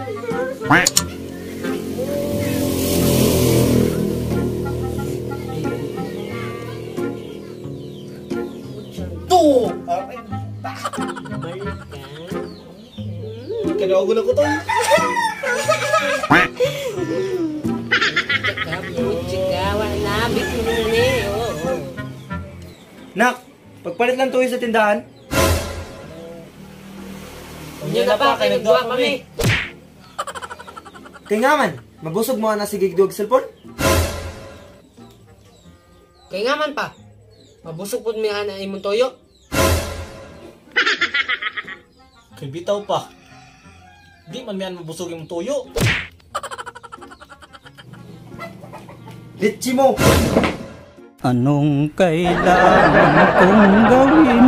Tuh! Balik ka. Kinagulo ko to. Chika, wala. Bitin mo na eh. Oo. Nak, pagpalit lang tuyo sa tindahan. Hindi na pa, kay nagduwa kami. Kaya nga man, mabusog mo na si Gigdog cellphone? Kaya nga man pa. Mabusog po may ana imong toyo. Kay bitaw pa. Di man miyan mabusog yung tuyo. Litchi mo! Anong kailangan kong gawin